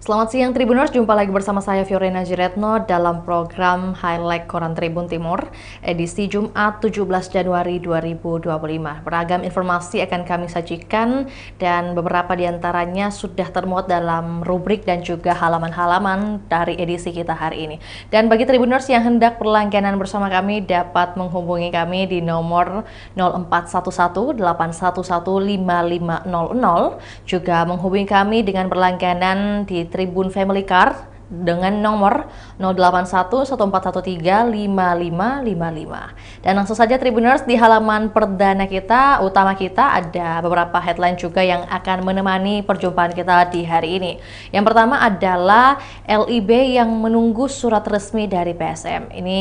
Selamat siang Tribuners, jumpa lagi bersama saya Fiorena Jiretno dalam program Highlight Koran Tribun Timur edisi Jumat 17 Januari 2025. Beragam informasi akan kami sajikan dan beberapa diantaranya sudah termuat dalam rubrik dan juga halaman-halaman dari edisi kita hari ini. Dan bagi Tribuners yang hendak berlangganan bersama kami dapat menghubungi kami di nomor 0411 811 5500, juga menghubungi kami dengan berlangganan di Tribun Family Card dengan nomor 081 1413 5555. Dan langsung saja Tribuners, di halaman perdana kita, utama kita, ada beberapa headline juga yang akan menemani perjumpaan kita di hari ini. Yang pertama adalah LIB yang menunggu surat resmi dari PSM. Ini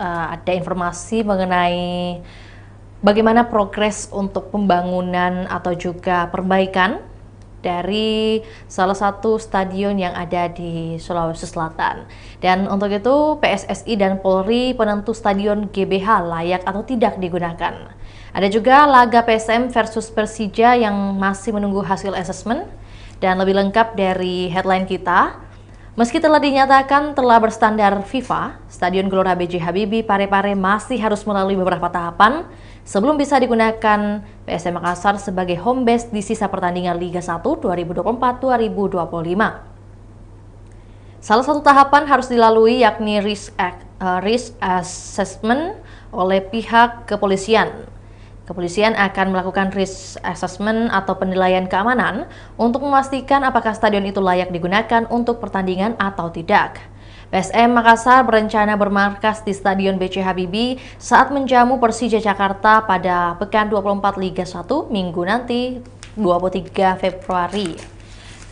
ada informasi mengenai bagaimana progres untuk pembangunan atau juga perbaikan dari salah satu stadion yang ada di Sulawesi Selatan. Dan untuk itu PSSI dan Polri penentu stadion GBH layak atau tidak digunakan. Ada juga laga PSM versus Persija yang masih menunggu hasil asesmen. Dan lebih lengkap dari headline kita, meski telah dinyatakan telah berstandar FIFA, Stadion Gelora B.J. Habibie Parepare masih harus melalui beberapa tahapan sebelum bisa digunakan PSM Makassar sebagai home base di sisa pertandingan Liga 1 2024-2025. Salah satu tahapan harus dilalui yakni risk assessment oleh pihak kepolisian. Kepolisian akan melakukan risk assessment atau penilaian keamanan untuk memastikan apakah stadion itu layak digunakan untuk pertandingan atau tidak. PSM Makassar berencana bermarkas di Stadion B.J. Habibie saat menjamu Persija Jakarta pada pekan 24 Liga 1 minggu nanti 23 Februari.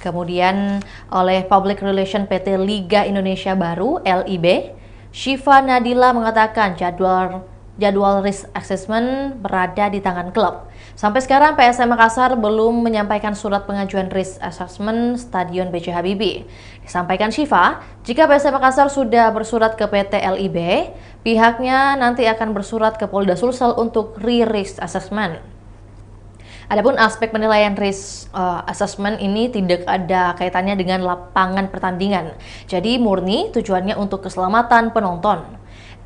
Kemudian oleh Public Relation PT Liga Indonesia Baru (LIB), Syifa Nadila mengatakan jadwal risk assessment berada di tangan klub. Sampai sekarang PSM Makassar belum menyampaikan surat pengajuan risk assessment Stadion B.J. Habibie. Disampaikan Syifa, jika PSM Makassar sudah bersurat ke PT LIB, pihaknya nanti akan bersurat ke Polda Sulsel untuk risk assessment. Adapun aspek penilaian risk assessment ini tidak ada kaitannya dengan lapangan pertandingan. Jadi murni tujuannya untuk keselamatan penonton.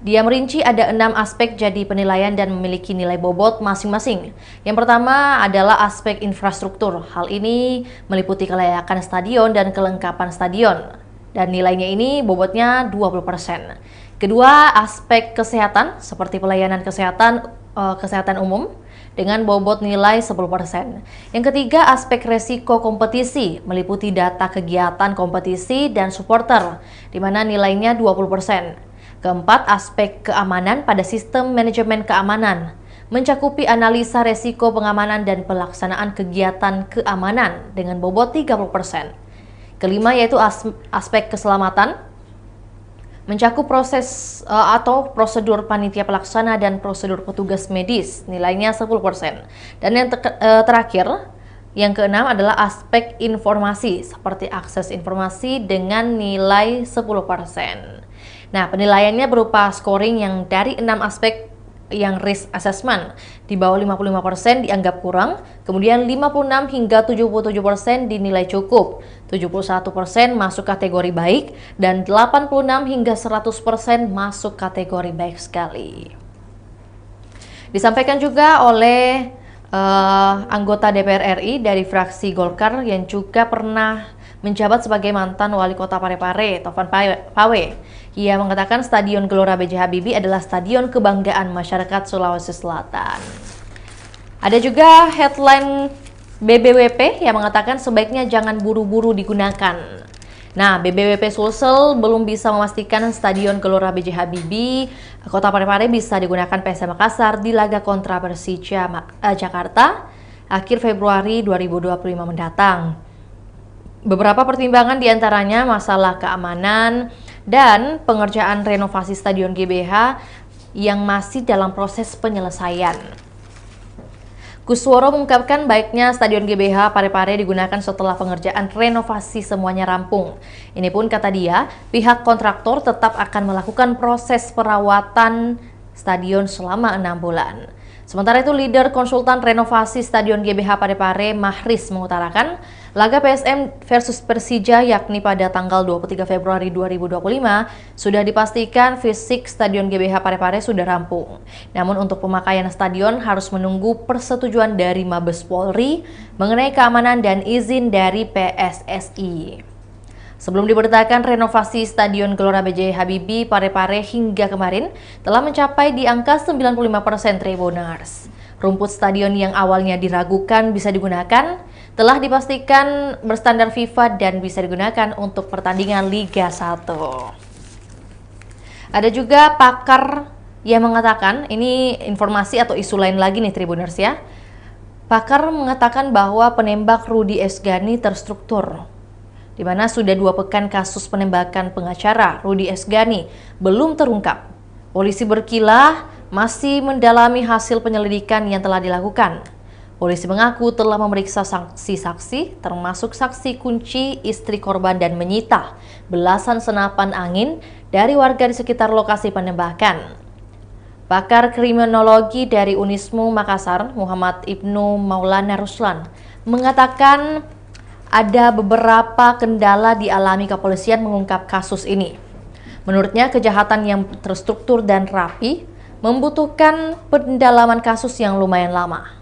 Dia merinci ada 6 aspek jadi penilaian dan memiliki nilai bobot masing-masing. Yang pertama adalah aspek infrastruktur. Hal ini meliputi kelayakan stadion dan kelengkapan stadion. Dan nilainya ini bobotnya 20%. Kedua, aspek kesehatan seperti pelayanan kesehatan umum dengan bobot nilai 10%. Yang ketiga, aspek resiko kompetisi meliputi data kegiatan kompetisi dan supporter di mana nilainya 20%. Keempat, aspek keamanan pada sistem manajemen keamanan, mencakupi analisa resiko pengamanan dan pelaksanaan kegiatan keamanan dengan bobot 30%. Kelima, yaitu aspek keselamatan, mencakup proses atau prosedur panitia pelaksana dan prosedur petugas medis, nilainya 10%. Dan yang terakhir, yang keenam adalah aspek informasi, seperti akses informasi dengan nilai 10%. Nah, penilaiannya berupa scoring yang dari 6 aspek yang risk assessment. Di bawah 55% dianggap kurang, kemudian 56 hingga 77% dinilai cukup, 71% masuk kategori baik, dan 86 hingga 100% masuk kategori baik sekali. Disampaikan juga oleh anggota DPR RI dari fraksi Golkar yang juga pernah menjabat sebagai mantan wali kota Parepare, Taufan Pawe. Ia mengatakan Stadion Gelora B.J. Habibie adalah stadion kebanggaan masyarakat Sulawesi Selatan. Ada juga headline BBWP yang mengatakan sebaiknya jangan buru-buru digunakan. Nah, BBWP Sulsel belum bisa memastikan Stadion Gelora B.J. Habibie Kota Parepare bisa digunakan PSM Makassar di laga kontra Persija Jakarta akhir Februari 2025 mendatang. Beberapa pertimbangan diantaranya masalah keamanan dan pengerjaan renovasi Stadion GBH yang masih dalam proses penyelesaian. Kusworo mengungkapkan baiknya Stadion GBH Parepare digunakan setelah pengerjaan renovasi semuanya rampung. Ini pun kata dia, pihak kontraktor tetap akan melakukan proses perawatan stadion selama 6 bulan. Sementara itu, leader konsultan renovasi Stadion GBH Parepare, Mahris, mengutarakan laga PSM versus Persija yakni pada tanggal 23 Februari 2025 sudah dipastikan fisik Stadion GBH Parepare sudah rampung. Namun untuk pemakaian stadion harus menunggu persetujuan dari Mabes Polri mengenai keamanan dan izin dari PSSI. Sebelum diberitakan, renovasi Stadion Gelora B.J. Habibie Parepare hingga kemarin telah mencapai di angka 95% Tribuners. Rumput stadion yang awalnya diragukan bisa digunakan telah dipastikan berstandar FIFA dan bisa digunakan untuk pertandingan Liga 1. Ada juga pakar yang mengatakan, ini informasi atau isu lain lagi nih Tribuners ya. Pakar mengatakan bahwa penembak Rudy Esgani terstruktur, di mana sudah 2 pekan kasus penembakan pengacara Rudy Esgani belum terungkap. Polisi berkilah masih mendalami hasil penyelidikan yang telah dilakukan. Polisi mengaku telah memeriksa saksi-saksi, termasuk saksi kunci istri korban dan menyita belasan senapan angin dari warga di sekitar lokasi penembakan. Pakar kriminologi dari Unismu Makassar, Muhammad Ibnu Maulana Ruslan, mengatakan ada beberapa kendala dialami kepolisian mengungkap kasus ini. Menurutnya, kejahatan yang terstruktur dan rapi membutuhkan pendalaman kasus yang lumayan lama.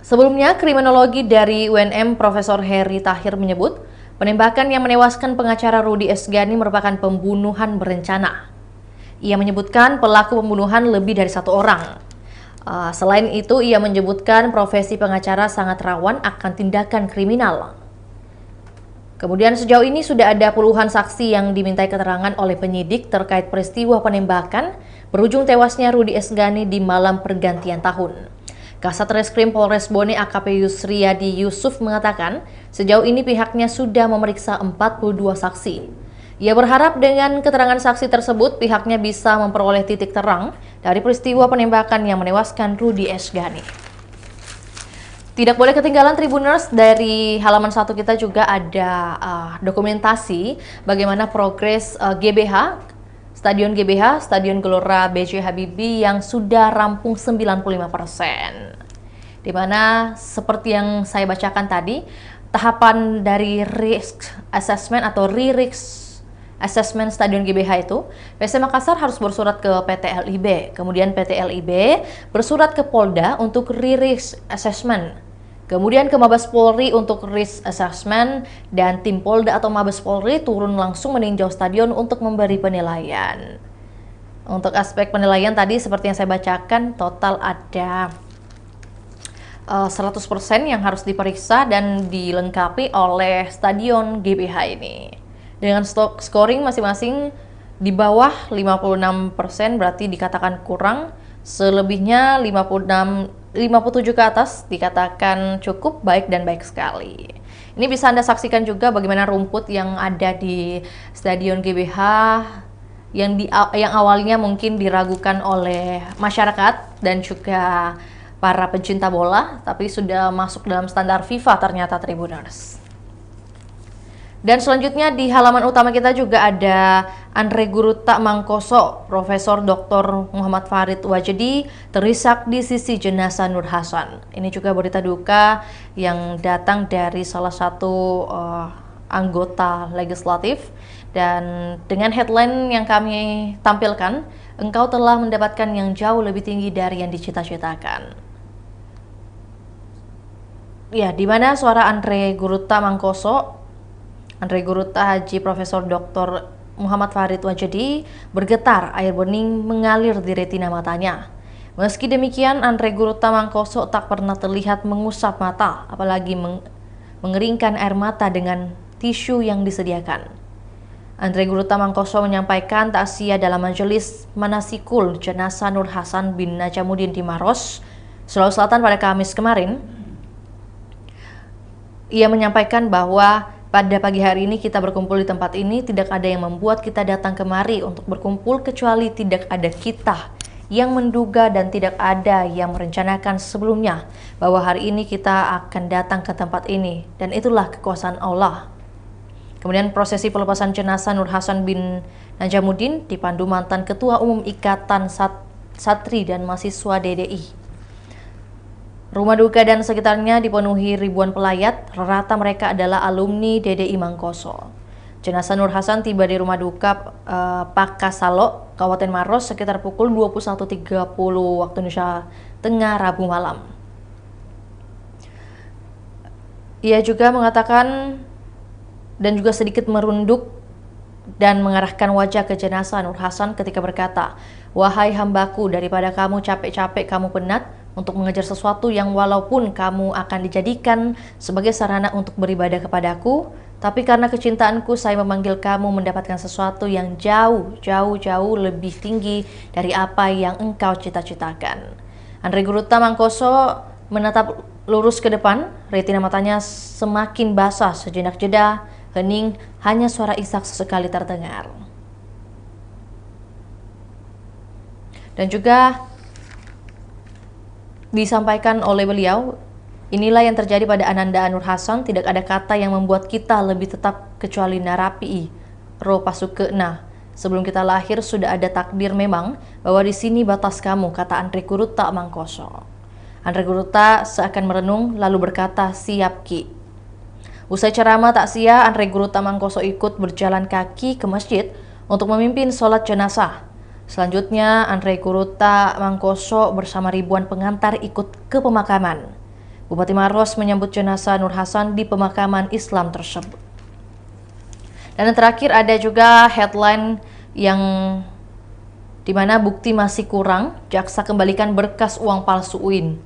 Sebelumnya, kriminologi dari UNM Profesor Heri Tahir menyebut, penembakan yang menewaskan pengacara Rudy Esgani merupakan pembunuhan berencana. Ia menyebutkan pelaku pembunuhan lebih dari 1 orang. Selain itu, ia menyebutkan profesi pengacara sangat rawan akan tindakan kriminal. Kemudian sejauh ini sudah ada puluhan saksi yang dimintai keterangan oleh penyidik terkait peristiwa penembakan berujung tewasnya Rudy Esgani di malam pergantian tahun. Kasat Reskrim Polres Bone AKP Yusriyadi Yusuf mengatakan sejauh ini pihaknya sudah memeriksa 42 saksi. Ia berharap dengan keterangan saksi tersebut pihaknya bisa memperoleh titik terang dari peristiwa penembakan yang menewaskan Rudy Esgani. Tidak boleh ketinggalan Tribuners, dari halaman 1 kita juga ada dokumentasi bagaimana progres GBH, Stadion GBH, Stadion Gelora B.J. Habibie yang sudah rampung 95%. Di mana seperti yang saya bacakan tadi, tahapan dari risk assessment atau re-risk assessment Stadion GBH itu, PSM Makassar harus bersurat ke PT LIB, kemudian PT LIB bersurat ke Polda untuk re-risk assessment, kemudian ke Mabes Polri untuk risk assessment, dan tim Polda atau Mabes Polri turun langsung meninjau stadion untuk memberi penilaian. Untuk aspek penilaian tadi seperti yang saya bacakan, total ada 100% yang harus diperiksa dan dilengkapi oleh Stadion GBH ini. Dengan scoring masing-masing di bawah 56% berarti dikatakan kurang, selebihnya 57 ke atas dikatakan cukup, baik dan baik sekali. Ini bisa Anda saksikan juga bagaimana rumput yang ada di Stadion GBH yang awalnya mungkin diragukan oleh masyarakat dan juga para pencinta bola, tapi sudah masuk dalam standar FIFA ternyata Tribuners. Dan selanjutnya di halaman utama kita juga ada Andre Guruta Mangkoso, Profesor Dr. Muhammad Farid Wajedi terisak di sisi jenazah Nur Hasan. Ini juga berita duka yang datang dari salah satu anggota legislatif, dan dengan headline yang kami tampilkan, engkau telah mendapatkan yang jauh lebih tinggi dari yang dicita-citakan. Ya, di mana suara Andre Guruta Mangkoso, Andre Guruta Haji Profesor Dr. Muhammad Farid Wajedi bergetar, air bening mengalir di retina matanya. Meski demikian, Andre Guruta Mangkoso tak pernah terlihat mengusap mata, apalagi mengeringkan air mata dengan tisu yang disediakan. Andre Guruta Mangkoso menyampaikan takziah dalam majelis manasikul jenazah Nur Hasan bin Najamuddin di Maros, Sulawesi Selatan pada Kamis kemarin. Ia menyampaikan bahwa pada pagi hari ini kita berkumpul di tempat ini, tidak ada yang membuat kita datang kemari untuk berkumpul kecuali tidak ada kita yang menduga dan tidak ada yang merencanakan sebelumnya bahwa hari ini kita akan datang ke tempat ini, dan itulah kekuasaan Allah. Kemudian prosesi pelepasan jenazah Nur Hasan bin Najamuddin dipandu mantan Ketua Umum Ikatan santri dan mahasiswa DDI. Rumah duka dan sekitarnya dipenuhi ribuan pelayat, rata mereka adalah alumni DDI Mangkoso. Jenazah Nur Hasan tiba di rumah duka Pakasalo, Kabupaten Maros sekitar pukul 21.30 waktu Indonesia Tengah Rabu malam. Ia juga mengatakan dan juga sedikit merunduk dan mengarahkan wajah ke jenazah Nur Hasan ketika berkata, "Wahai hambaku, daripada kamu capek-capek, kamu penat untuk mengejar sesuatu yang walaupun kamu akan dijadikan sebagai sarana untuk beribadah kepadaku, tapi karena kecintaanku saya memanggil kamu mendapatkan sesuatu yang jauh lebih tinggi dari apa yang engkau cita-citakan." Andre Guruta Mangkoso menatap lurus ke depan, retina matanya semakin basah. Sejenak jeda, hening, hanya suara isak sesekali terdengar. Dan juga disampaikan oleh beliau, inilah yang terjadi pada Ananda Nur Hasan, tidak ada kata yang membuat kita lebih tetap kecuali narapi, ro pasukena. Sebelum kita lahir sudah ada takdir memang bahwa di sini batas kamu, kata Andre Guruta Mangkoso. Andre Guruta seakan merenung lalu berkata, "Siap Ki." Usai ceramah takziah, Andre Guruta Mangkoso ikut berjalan kaki ke masjid untuk memimpin sholat jenazah. Selanjutnya, Andre Guruta Mangkoso bersama ribuan pengantar ikut ke pemakaman. Bupati Maros menyambut jenazah Nur Hasan di pemakaman Islam tersebut. Dan yang terakhir ada juga headline yang dimana bukti masih kurang, jaksa kembalikan berkas uang palsu UIN.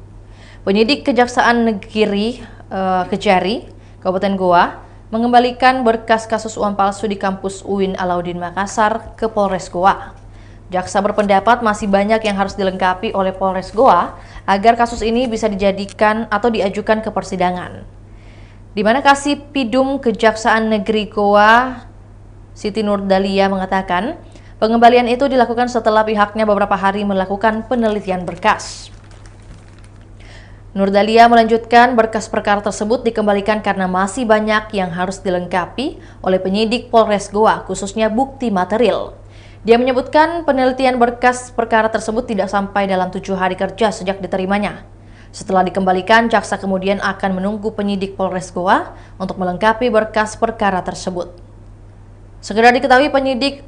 Penyidik Kejaksaan Negeri Kejari, Kabupaten Goa, mengembalikan berkas kasus uang palsu di kampus UIN Alauddin Makassar ke Polres Goa. Jaksa berpendapat masih banyak yang harus dilengkapi oleh Polres Goa agar kasus ini bisa dijadikan atau diajukan ke persidangan. Di mana Kasipidum Kejaksaan Negeri Goa, Siti Nurdalia mengatakan, pengembalian itu dilakukan setelah pihaknya beberapa hari melakukan penelitian berkas. Nurdalia melanjutkan berkas perkara tersebut dikembalikan karena masih banyak yang harus dilengkapi oleh penyidik Polres Goa, khususnya bukti material. Dia menyebutkan penelitian berkas perkara tersebut tidak sampai dalam 7 hari kerja sejak diterimanya. Setelah dikembalikan, jaksa kemudian akan menunggu penyidik Polres Goa untuk melengkapi berkas perkara tersebut. Segera diketahui penyidik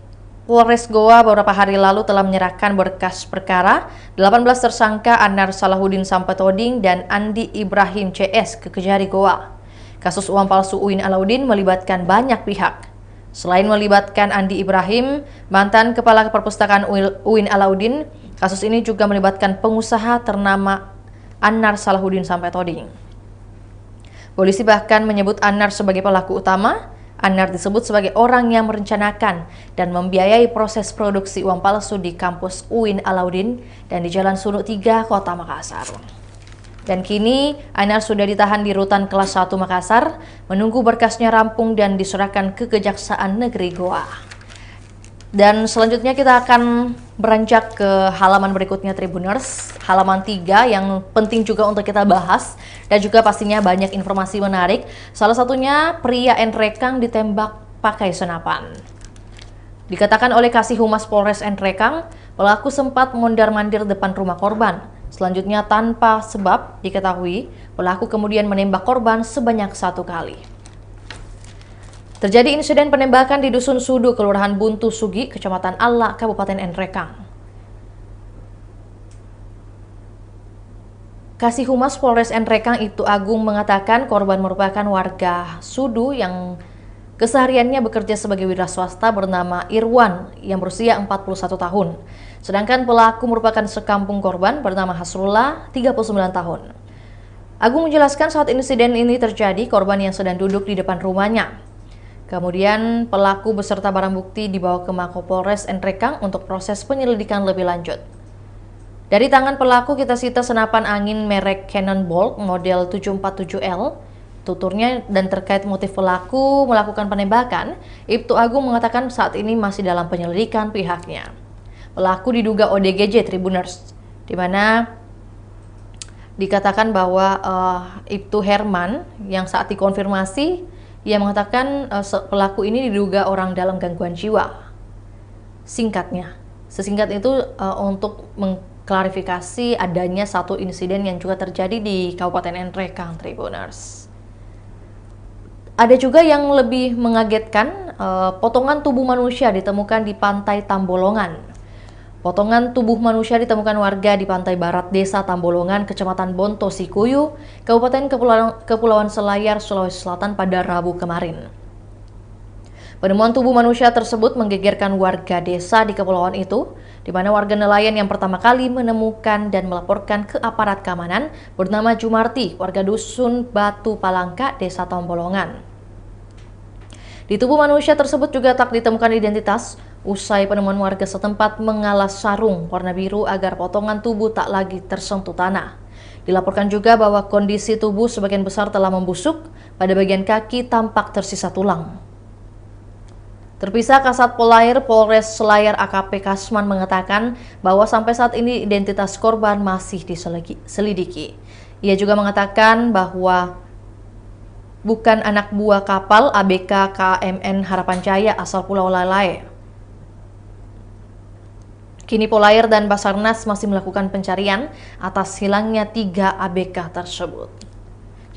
Polres Goa beberapa hari lalu telah menyerahkan berkas perkara 18 tersangka Anar Salahuddin Sampetoding dan Andi Ibrahim CS ke Kejari Goa. Kasus uang palsu UIN Alauddin melibatkan banyak pihak. Selain melibatkan Andi Ibrahim, mantan Kepala Perpustakaan UIN Alauddin, kasus ini juga melibatkan pengusaha ternama Anar Salahuddin Sampetoding. Polisi bahkan menyebut Anar sebagai pelaku utama. Anar disebut sebagai orang yang merencanakan dan membiayai proses produksi uang palsu di kampus UIN Alauddin dan di Jalan Sunu 3, Kota Makassar. Dan kini Anar sudah ditahan di Rutan Kelas 1 Makassar, menunggu berkasnya rampung dan diserahkan ke Kejaksaan Negeri Goa. Dan selanjutnya kita akan beranjak ke halaman berikutnya Tribuners, halaman 3 yang penting juga untuk kita bahas dan juga pastinya banyak informasi menarik. Salah satunya pria Nrekang ditembak pakai senapan. Dikatakan oleh Kasih Humas Polres Nrekang, pelaku sempat mondar-mandir depan rumah korban. Selanjutnya tanpa sebab diketahui, pelaku kemudian menembak korban sebanyak 1 kali. Terjadi insiden penembakan di Dusun Sudu, Kelurahan Buntu Sugi, Kecamatan Alla, Kabupaten Nrekang. Kasih Humas Polres Nrekang Ibtu Agung mengatakan korban merupakan warga Sudu yang kesehariannya bekerja sebagai wira swasta bernama Irwan yang berusia 41 tahun. Sedangkan pelaku merupakan sekampung korban bernama Hasrullah, 39 tahun. Agung menjelaskan saat insiden ini terjadi, korban yang sedang duduk di depan rumahnya. Kemudian pelaku beserta barang bukti dibawa ke Mako Polres Nrekang untuk proses penyelidikan lebih lanjut. Dari tangan pelaku kita sita senapan angin merek Cannonball model 747L, tuturnya, dan terkait motif pelaku melakukan penembakan, Ibtu Agung mengatakan saat ini masih dalam penyelidikan pihaknya. Pelaku diduga ODGJ Tribuners, di mana dikatakan bahwa Ibtu Herman yang saat dikonfirmasi, ia mengatakan pelaku ini diduga orang dalam gangguan jiwa. Singkatnya, sesingkat itu untuk klarifikasi adanya satu insiden yang juga terjadi di Kabupaten Nrekang, Tribuners. Ada juga yang lebih mengagetkan, potongan tubuh manusia ditemukan di pantai Tambolongan. Potongan tubuh manusia ditemukan warga di pantai barat Desa Tambolongan, Kecamatan Bonto Sikuyu, Kabupaten Kepulauan Selayar, Sulawesi Selatan pada Rabu kemarin. Penemuan tubuh manusia tersebut menggegerkan warga desa di kepulauan itu, di mana warga nelayan yang pertama kali menemukan dan melaporkan ke aparat keamanan bernama Jumarti, warga dusun Batu Palangka, Desa Tambolongan. Di tubuh manusia tersebut juga tak ditemukan identitas. Usai penemuan, warga setempat mengalas sarung warna biru agar potongan tubuh tak lagi tersentuh tanah. Dilaporkan juga bahwa kondisi tubuh sebagian besar telah membusuk, pada bagian kaki tampak tersisa tulang. Terpisah Kasat Polair Polres Selayar AKP Kasman mengatakan bahwa sampai saat ini identitas korban masih diselidiki. Ia juga mengatakan bahwa bukan anak buah kapal ABK KMN Harapan Jaya asal Pulau Lalae. Kini Polair dan Basarnas masih melakukan pencarian atas hilangnya 3 ABK tersebut.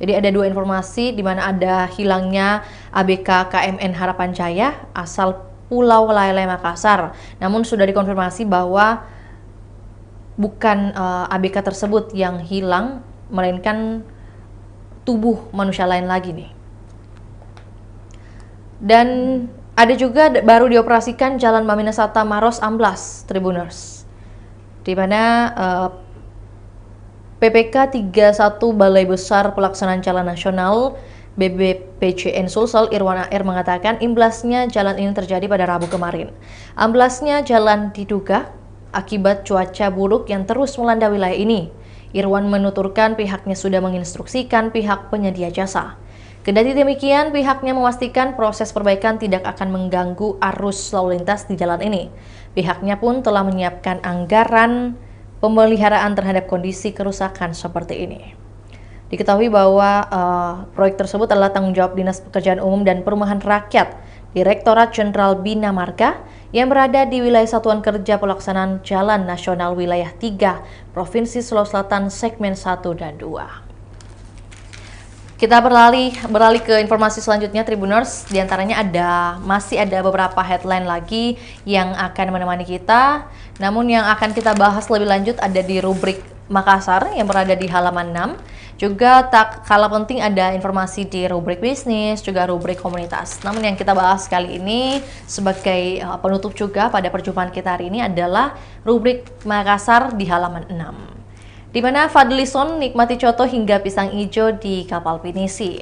Jadi ada 2 informasi di mana ada hilangnya ABK KMN Harapan Jaya asal Pulau Lalae Makassar. Namun sudah dikonfirmasi bahwa bukan ABK tersebut yang hilang, melainkan tubuh manusia lain lagi nih. Dan ada juga baru dioperasikan Jalan Maminasata Maros amblas, Tribuners, di mana PPK 31 Balai Besar Pelaksanaan Jalan Nasional BBPJN Sulsel Irwan AR mengatakan imbasnya jalan ini terjadi pada Rabu kemarin. Amblasnya jalan diduga akibat cuaca buruk yang terus melanda wilayah ini. Irwan menuturkan pihaknya sudah menginstruksikan pihak penyedia jasa. Kendati demikian, pihaknya memastikan proses perbaikan tidak akan mengganggu arus lalu lintas di jalan ini. Pihaknya pun telah menyiapkan anggaran pemeliharaan terhadap kondisi kerusakan seperti ini. Diketahui bahwa proyek tersebut adalah tanggung jawab Dinas Pekerjaan Umum dan Perumahan Rakyat, Direktorat Jenderal Bina Marga, yang berada di wilayah Satuan Kerja Pelaksanaan Jalan Nasional Wilayah 3, Provinsi Sulawesi Selatan segmen 1 dan 2. Kita beralih ke informasi selanjutnya, Tribuners. Di antaranya masih ada beberapa headline lagi yang akan menemani kita. Namun yang akan kita bahas lebih lanjut ada di rubrik Makassar yang berada di halaman 6. Juga tak kalah penting ada informasi di rubrik bisnis, juga rubrik komunitas. Namun yang kita bahas kali ini sebagai penutup juga pada perjumpaan kita hari ini adalah rubrik Makassar di halaman 6. Di mana Fadlison nikmati coto hingga pisang hijau di kapal pinisi.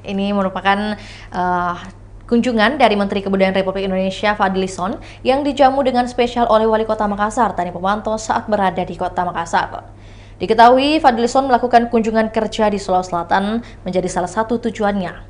Ini merupakan kunjungan dari Menteri Kebudayaan Republik Indonesia Fadlison yang dijamu dengan spesial oleh Wali Kota Makassar, Tani Pemanto, saat berada di Kota Makassar. Diketahui Fadlison melakukan kunjungan kerja di Sulawesi Selatan menjadi salah satu tujuannya.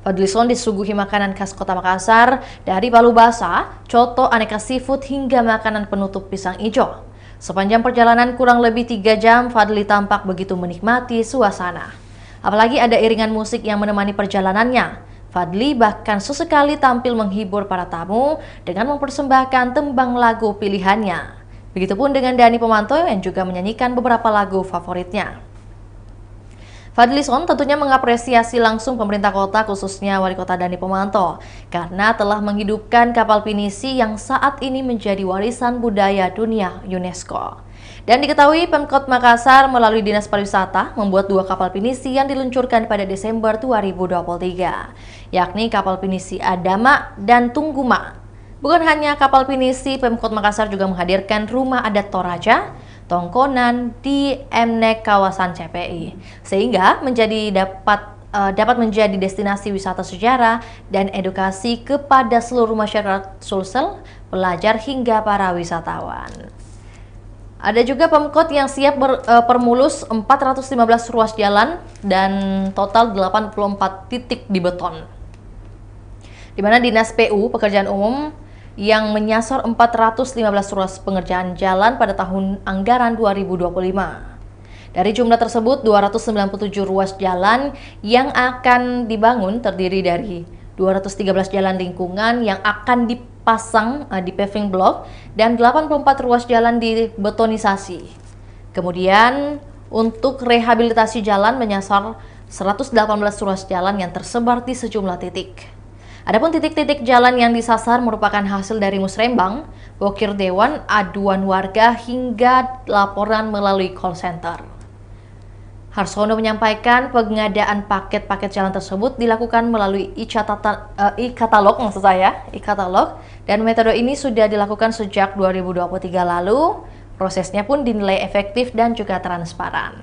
Fadlison disuguhi makanan khas Kota Makassar dari palu basah, coto, aneka seafood hingga makanan penutup pisang hijau. Sepanjang perjalanan kurang lebih 3 jam, Fadli tampak begitu menikmati suasana. Apalagi ada iringan musik yang menemani perjalanannya. Fadli bahkan sesekali tampil menghibur para tamu dengan mempersembahkan tembang lagu pilihannya. Begitupun dengan Dani Pemanto yang juga menyanyikan beberapa lagu favoritnya. Fadlison tentunya mengapresiasi langsung pemerintah kota, khususnya Wali Kota Dani Pemanto, karena telah menghidupkan kapal pinisi yang saat ini menjadi warisan budaya dunia UNESCO. Dan diketahui Pemkot Makassar melalui Dinas Pariwisata membuat 2 kapal pinisi yang diluncurkan pada Desember 2023, yakni kapal pinisi Adama dan Tungguma. Bukan hanya kapal pinisi, Pemkot Makassar juga menghadirkan rumah adat Toraja, Tongkonan di Mnek kawasan CPI, sehingga dapat menjadi destinasi wisata sejarah dan edukasi kepada seluruh masyarakat Sulsel, pelajar hingga para wisatawan. Ada juga Pemkot yang siap permulus 415 ruas jalan dan total 84 titik di beton. Di mana Dinas PU Pekerjaan Umum yang menyasar 415 ruas pengerjaan jalan pada tahun anggaran 2025. Dari jumlah tersebut, 297 ruas jalan yang akan dibangun terdiri dari 213 jalan lingkungan yang akan dipasang di paving block dan 84 ruas jalan dibetonisasi. Kemudian untuk rehabilitasi jalan menyasar 118 ruas jalan yang tersebar di sejumlah titik. Adapun titik-titik jalan yang disasar merupakan hasil dari musrembang, bokir dewan, aduan warga hingga laporan melalui call center. Harsono menyampaikan pengadaan paket-paket jalan tersebut dilakukan melalui e-katalog dan metode ini sudah dilakukan sejak 2023 lalu. Prosesnya pun dinilai efektif dan juga transparan.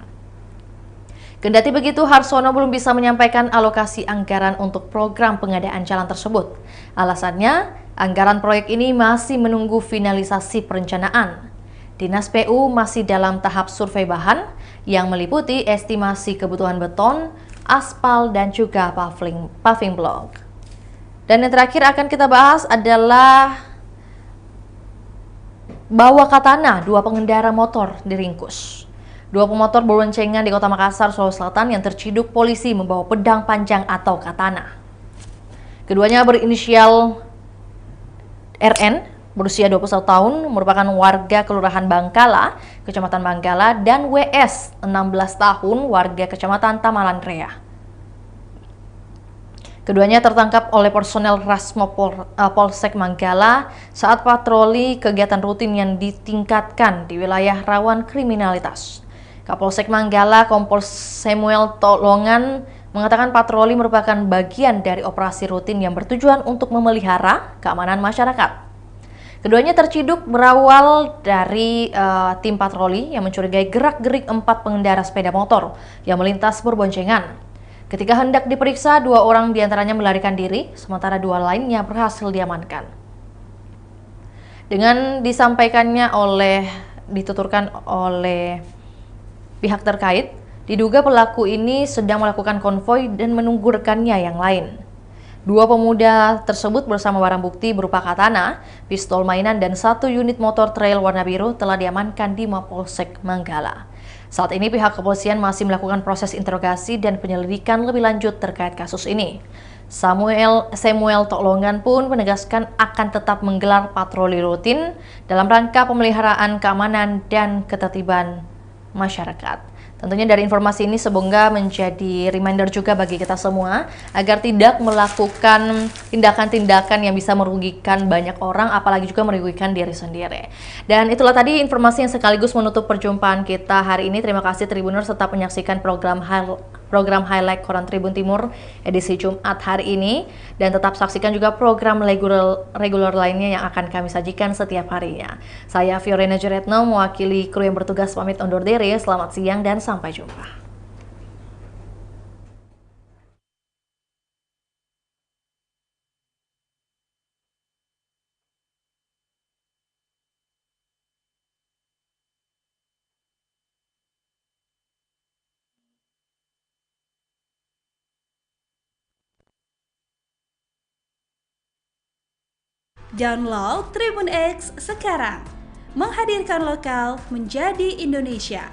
Kendati begitu, Harsono belum bisa menyampaikan alokasi anggaran untuk program pengadaan jalan tersebut. Alasannya, anggaran proyek ini masih menunggu finalisasi perencanaan. Dinas PU masih dalam tahap survei bahan yang meliputi estimasi kebutuhan beton, aspal, dan juga paving block. Dan yang terakhir akan kita bahas adalah bawa katana, 2 pengendara motor diringkus. 2 pemotor berboncengan di Kota Makassar, Sulawesi Selatan yang terciduk polisi membawa pedang panjang atau katana. Keduanya berinisial RN, berusia 21 tahun, merupakan warga Kelurahan Bangkala, Kecamatan Bangkala, dan WS, 16 tahun, warga Kecamatan Tamalan Rea. Keduanya tertangkap oleh personel Rasmo Polsek Manggala saat patroli kegiatan rutin yang ditingkatkan di wilayah rawan kriminalitas. Kapolsek Manggala, Kompol Samuel Tolongan, mengatakan patroli merupakan bagian dari operasi rutin yang bertujuan untuk memelihara keamanan masyarakat. Keduanya terciduk berawal dari tim patroli yang mencurigai gerak-gerik 4 pengendara sepeda motor yang melintas berboncengan. Ketika hendak diperiksa, 2 orang diantaranya melarikan diri, sementara 2 lainnya berhasil diamankan. Dengan dituturkan oleh pihak terkait, diduga pelaku ini sedang melakukan konvoi dan menunggu rekannya yang lain. 2 pemuda tersebut bersama barang bukti berupa katana, pistol mainan, dan 1 unit motor trail warna biru telah diamankan di Mapolsek Manggala. Saat ini pihak kepolisian masih melakukan proses interogasi dan penyelidikan lebih lanjut terkait kasus ini. Samuel Tolongan pun menegaskan akan tetap menggelar patroli rutin dalam rangka pemeliharaan keamanan dan ketertiban masyarakat. Tentunya dari informasi ini semoga menjadi reminder juga bagi kita semua agar tidak melakukan tindakan-tindakan yang bisa merugikan banyak orang, apalagi juga merugikan diri sendiri. Dan itulah tadi informasi yang sekaligus menutup perjumpaan kita hari ini. Terima kasih Tribuners tetap menyaksikan program highlight Koran Tribun Timur edisi Jumat hari ini, dan tetap saksikan juga program reguler lainnya yang akan kami sajikan setiap harinya. Saya Fiorina Juretno mewakili kru yang bertugas pamit undur diri. Selamat siang dan sampai jumpa. Download Tribun X sekarang, menghadirkan lokal menjadi Indonesia.